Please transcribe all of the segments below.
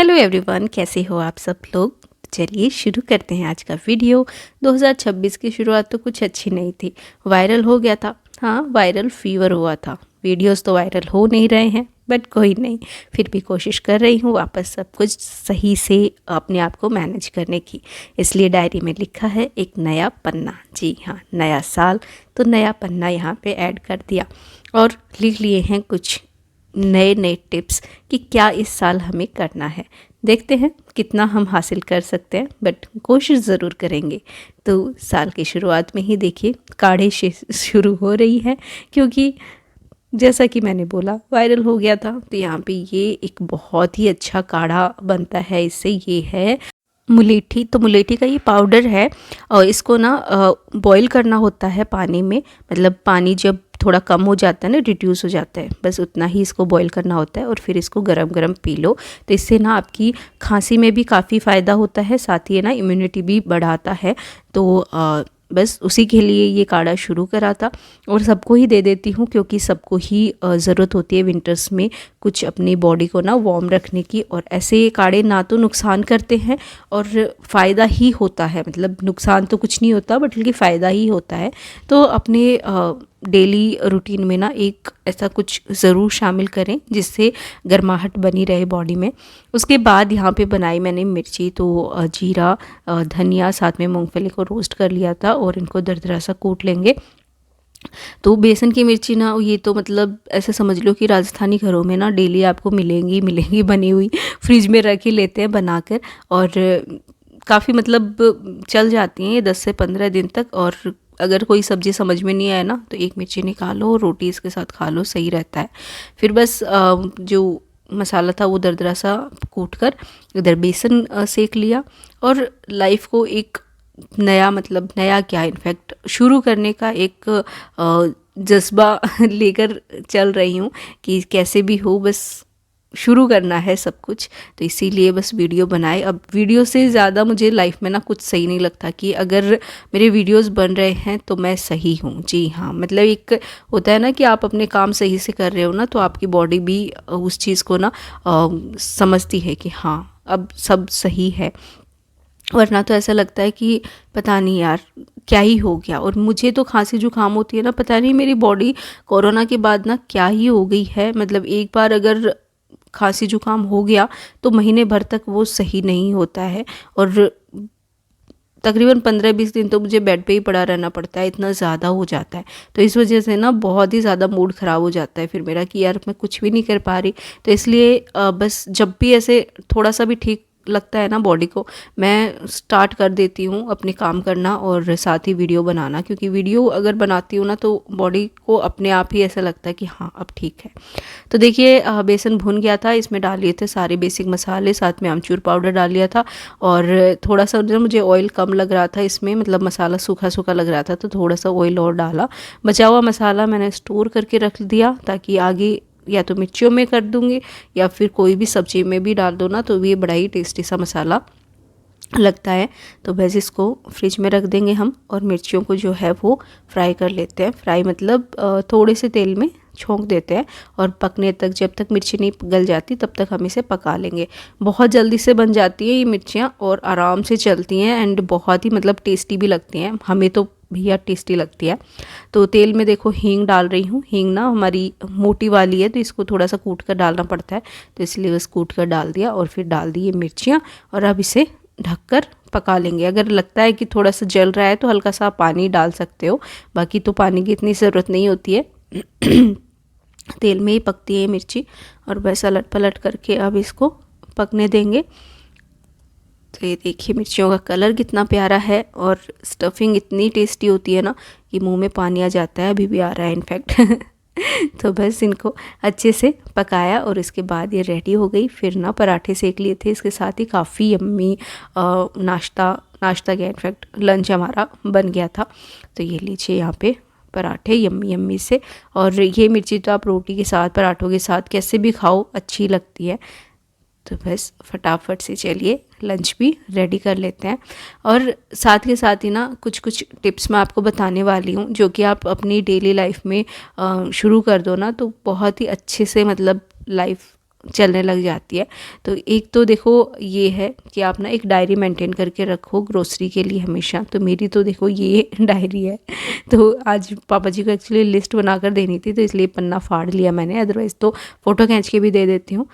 Hello everyone, कैसे हो आप सब लोग। चलिए शुरू करते हैं आज का वीडियो। 2026 की शुरुआत तो कुछ अच्छी नहीं थी। वायरल हो गया था, हाँ वायरल फीवर हुआ था। वीडियोस तो वायरल हो नहीं रहे हैं, बट कोई नहीं, फिर भी कोशिश कर रही हूँ वापस सब कुछ सही से अपने आप को मैनेज करने की। इसलिए डायरी में लिखा है एक नया पन्ना। जी हाँ, नया साल तो नया पन्ना यहाँ पे ऐड कर दिया और लिख लिए हैं कुछ नए नए टिप्स कि क्या इस साल हमें करना है। देखते हैं कितना हम हासिल कर सकते हैं, बट कोशिश ज़रूर करेंगे। तो साल की शुरुआत में ही देखिए काढ़े शुरू हो रही है, क्योंकि जैसा कि मैंने बोला वायरल हो गया था। तो यहाँ पे ये एक बहुत ही अच्छा काढ़ा बनता है इससे। ये है मुलेठी। तो मुलेठी का ये पाउडर है और इसको ना बॉईल करना होता है पानी में। मतलब पानी जब थोड़ा कम हो जाता है ना, रिड्यूस हो जाता है, बस उतना ही इसको बॉईल करना होता है और फिर इसको गरम गरम पी लो। तो इससे ना आपकी खांसी में भी काफ़ी फ़ायदा होता है, साथ ही ना इम्यूनिटी भी बढ़ाता है। तो बस उसी के लिए ये काढ़ा शुरू करा था और सबको ही दे देती हूँ, क्योंकि सबको ही ज़रूरत होती है विंटर्स में कुछ अपनी बॉडी को ना वार्म रखने की। और ऐसे काढ़े ना तो नुकसान करते हैं और फ़ायदा ही होता है। मतलब नुकसान तो कुछ नहीं होता, बट बल्कि फ़ायदा ही होता है। तो अपने डेली रूटीन में ना एक ऐसा कुछ ज़रूर शामिल करें जिससे गर्माहट बनी रहे बॉडी में। उसके बाद यहाँ पे बनाई मैंने मिर्ची। तो जीरा, धनिया, साथ में मूंगफली को रोस्ट कर लिया था और इनको दरदरा सा कूट लेंगे। तो बेसन की मिर्ची ना, ये तो मतलब ऐसे समझ लो कि राजस्थानी घरों में ना डेली आपको मिलेंगी मिलेंगी बनी हुई। फ्रिज में रख ही लेते हैं बनाकर और काफ़ी मतलब चल जाती हैं ये 10 से 15 दिन तक। और अगर कोई सब्ज़ी समझ में नहीं आए ना तो एक मिर्ची निकालो और रोटी इसके साथ खा लो, सही रहता है। फिर बस जो मसाला था वो दरदरा सा कूट कर इधर बेसन सेक लिया और लाइफ को एक नया, मतलब नया क्या, इनफैक्ट शुरू करने का एक जज्बा लेकर चल रही हूँ कि कैसे भी हो बस शुरू करना है सब कुछ। तो इसीलिए बस वीडियो बनाए। अब वीडियो से ज़्यादा मुझे लाइफ में ना कुछ सही नहीं लगता कि अगर मेरे वीडियोस बन रहे हैं तो मैं सही हूँ। जी हाँ, मतलब एक होता है ना कि आप अपने काम सही से कर रहे हो ना, तो आपकी बॉडी भी उस चीज़ को ना समझती है कि हाँ अब सब सही है। वरना तो ऐसा लगता है कि पता नहीं यार क्या ही हो गया। और मुझे तो खांसी जुकाम होती है ना, पता नहीं मेरी बॉडी कोरोना के बाद ना क्या ही हो गई है। मतलब एक बार अगर खांसी जुकाम हो गया तो महीने भर तक वो सही नहीं होता है और तकरीबन 15-20 दिन तो मुझे बेड पे ही पड़ा रहना पड़ता है, इतना ज़्यादा हो जाता है। तो इस वजह से ना बहुत ही ज़्यादा मूड ख़राब हो जाता है फिर मेरा कि यार मैं कुछ भी नहीं कर पा रही। तो इसलिए बस जब भी ऐसे थोड़ा सा भी ठीक लगता है ना बॉडी को, मैं स्टार्ट कर देती हूँ अपने काम करना और साथ ही वीडियो बनाना। क्योंकि वीडियो अगर बनाती हूँ ना तो बॉडी को अपने आप ही ऐसा लगता है कि हाँ अब ठीक है। तो देखिए बेसन भुन गया था, इसमें डाल लिए थे सारे बेसिक मसाले, साथ में आमचूर पाउडर डाल लिया था। और थोड़ा सा जो मुझे ऑयल कम लग रहा था इसमें, मतलब मसाला सूखा सूखा लग रहा था, तो थोड़ा सा ऑयल और डाला। बचा हुआ मसाला मैंने स्टोर करके रख दिया ताकि आगे या तो मिर्चियों में कर दूंगी या फिर कोई भी सब्जी में भी डाल दो ना, तो ये बड़ा ही टेस्टी सा मसाला लगता है। तो बस इसको फ्रिज में रख देंगे हम और मिर्चियों को जो है वो फ्राई कर लेते हैं। फ्राई मतलब थोड़े से तेल में छोंक देते हैं और पकने तक, जब तक मिर्ची नहीं गल जाती तब तक हम इसे पका लेंगे। बहुत जल्दी से बन जाती है ये मिर्चियाँ और आराम से चलती हैं एंड बहुत ही मतलब टेस्टी भी लगती हैं। हमें तो भैया टेस्टी लगती है। तो तेल में देखो हींग डाल रही हूँ। हींग ना हमारी मोटी वाली है तो इसको थोड़ा सा कूट कर डालना पड़ता है, तो इसलिए बस कूट कर डाल दिया और फिर डाल दी ये मिर्चियाँ और अब इसे ढककर पका लेंगे। अगर लगता है कि थोड़ा सा जल रहा है तो हल्का सा पानी डाल सकते हो, बाकी तो पानी की इतनी ज़रूरत नहीं होती है। तेल में ही पकती है मिर्ची और बस अलट पलट करके अब इसको पकने देंगे। तो ये देखिए मिर्चियों का कलर कितना प्यारा है और स्टफिंग इतनी टेस्टी होती है ना कि मुंह में पानी आ जाता है, अभी भी आ रहा है इनफैक्ट। तो बस इनको अच्छे से पकाया और इसके बाद ये रेडी हो गई। फिर ना पराठे सेक लिए थे इसके साथ ही, काफ़ी यम्मी नाश्ता गया, इनफैक्ट लंच हमारा बन गया था। तो ये लीजिए यहाँ पे पराठे यम्मी यम्मी से। और ये मिर्ची तो आप रोटी के साथ, पराठों के साथ कैसे भी खाओ, अच्छी लगती है। तो बस फटाफट से चलिए लंच भी रेडी कर लेते हैं। और साथ के साथ ही ना कुछ कुछ टिप्स मैं आपको बताने वाली हूँ जो कि आप अपनी डेली लाइफ में शुरू कर दो ना तो बहुत ही अच्छे से मतलब लाइफ चलने लग जाती है। तो एक तो देखो ये है कि आप ना एक डायरी मेंटेन करके रखो ग्रोसरी के लिए हमेशा। तो मेरी तो देखो ये डायरी है। तो आज पापा जी को एक्चुअली लिस्ट बनाकर देनी थी, तो इसलिए पन्ना फाड़ लिया मैंने, अदरवाइज़ तो फ़ोटो खींच के भी दे देती हूँ।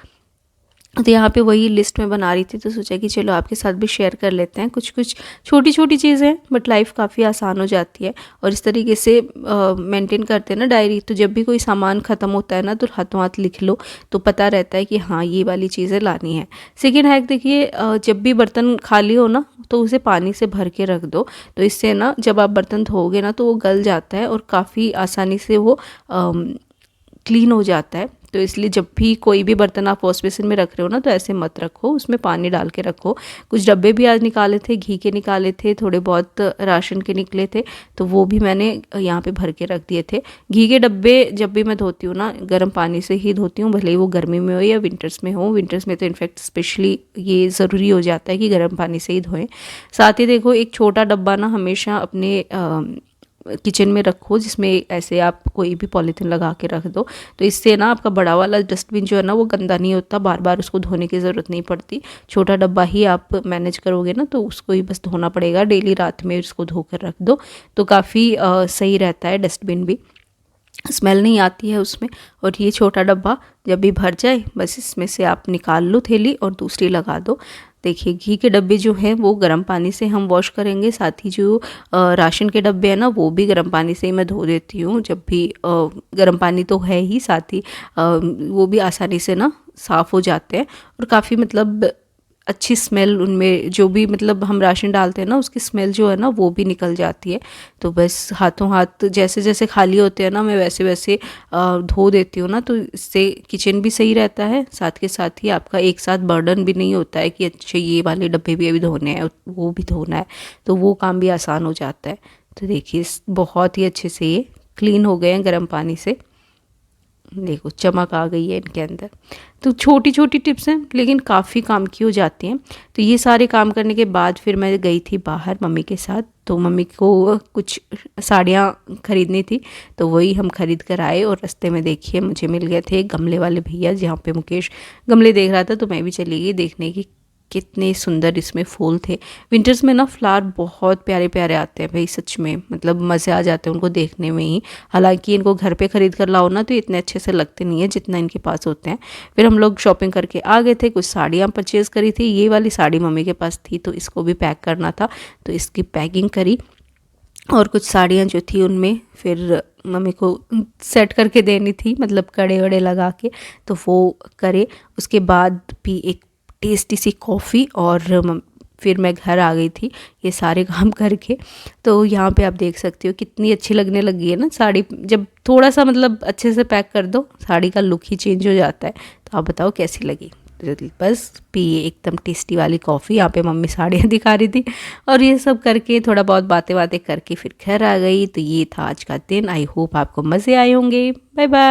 तो यहाँ पे वही लिस्ट में बना रही थी, तो सोचा कि चलो आपके साथ भी शेयर कर लेते हैं। कुछ कुछ छोटी छोटी चीज़ें हैं बट लाइफ काफ़ी आसान हो जाती है। और इस तरीके से मेंटेन करते हैं ना डायरी, तो जब भी कोई सामान ख़त्म होता है ना तो हाथों हाथ लिख लो, तो पता रहता है कि हाँ ये वाली चीज़ें लानी है। सेकेंड हैक देखिए, जब भी बर्तन खाली हो ना तो उसे पानी से भर के रख दो। तो इससे ना जब आप बर्तन धोओगे ना तो वो गल जाता है और काफ़ी आसानी से वो क्लीन हो जाता है। तो इसलिए जब भी कोई भी बर्तन आप वॉश बेसिन में रख रहे हो ना तो ऐसे मत रखो, उसमें पानी डाल के रखो। कुछ डब्बे भी आज निकाले थे, घी के निकाले थे, थोड़े बहुत राशन के निकले थे, तो वो भी मैंने यहाँ पे भर के रख दिए थे। घी के डब्बे जब भी मैं धोती हूँ ना गर्म पानी से ही धोती हूँ, भले ही वो गर्मी में हो या विंटर्स में हो। विंटर्स में तो इनफैक्ट स्पेशली ये ज़रूरी हो जाता है कि गर्म पानी से ही धोएं। साथ ही देखो एक छोटा डब्बा ना हमेशा अपने किचन में रखो, जिसमें ऐसे आप कोई भी पॉलीथीन लगा के रख दो। तो इससे ना आपका बड़ा वाला डस्टबिन जो है ना वो गंदा नहीं होता, बार बार उसको धोने की ज़रूरत नहीं पड़ती। छोटा डब्बा ही आप मैनेज करोगे ना तो उसको ही बस धोना पड़ेगा, डेली रात में उसको धो कर रख दो तो काफ़ी सही रहता है। डस्टबिन भी स्मेल नहीं आती है उसमें। और ये छोटा डब्बा जब भी भर जाए बस इसमें से आप निकाल लो थैली और दूसरी लगा दो। देखिए घी के डब्बे जो हैं वो गर्म पानी से हम वॉश करेंगे, साथ ही जो राशन के डब्बे हैं ना वो भी गर्म पानी से ही मैं धो देती हूँ। जब भी गर्म पानी तो है ही, साथ ही वो भी आसानी से ना साफ़ हो जाते हैं और काफ़ी मतलब अच्छी स्मेल उनमें, जो भी मतलब हम राशन डालते हैं ना उसकी स्मेल जो है ना वो भी निकल जाती है। तो बस हाथों हाथ जैसे जैसे खाली होते हैं ना मैं वैसे वैसे धो देती हूँ ना, तो इससे किचन भी सही रहता है, साथ के साथ ही आपका एक साथ बर्डन भी नहीं होता है कि अच्छा ये वाले डब्बे भी अभी धोने हैं वो भी धोना है, तो वो काम भी आसान हो जाता है। तो देखिए बहुत ही अच्छे से ये क्लीन हो गए हैं गर्म पानी से, देखो चमक आ गई है इनके अंदर। तो छोटी छोटी टिप्स हैं लेकिन काफ़ी काम की हो जाती हैं। तो ये सारे काम करने के बाद फिर मैं गई थी बाहर मम्मी के साथ, तो मम्मी को कुछ साड़ियाँ खरीदनी थी, तो वही हम खरीद कर आए। और रास्ते में देखिए मुझे मिल गए थे गमले वाले भैया, जहाँ पे मुकेश गमले देख रहा था तो मैं भी चली गई देखने की कितने सुंदर इसमें फूल थे। विंटर्स में ना फ्लावर बहुत प्यारे प्यारे आते हैं भाई, सच में मतलब मज़े आ जाते हैं उनको देखने में ही। हालांकि इनको घर पे ख़रीद कर लाओ ना तो इतने अच्छे से लगते नहीं है जितना इनके पास होते हैं। फिर हम लोग शॉपिंग करके आ गए थे, कुछ साड़ियाँ परचेज़ करी थी। ये वाली साड़ी मम्मी के पास थी तो इसको भी पैक करना था, तो इसकी पैकिंग करी। और कुछ साड़ियाँ जो थी उनमें फिर मम्मी को सेट करके देनी थी, मतलब कड़े वड़े लगा के, तो वो करे। उसके बाद भी एक टेस्टी सी कॉफ़ी और फिर मैं घर आ गई थी ये सारे काम करके। तो यहाँ पे आप देख सकते हो कितनी अच्छी लगने लगी है ना साड़ी, जब थोड़ा सा मतलब अच्छे से पैक कर दो साड़ी का लुक ही चेंज हो जाता है। तो आप बताओ कैसी लगी। तो बस पिए एकदम टेस्टी वाली कॉफ़ी, यहाँ पे मम्मी साड़ियाँ दिखा रही थी और ये सब करके थोड़ा बहुत बातें बातें करके फिर घर आ गई। तो ये था आज का दिन, आई होप आपको मज़े आए होंगे। Bye bye.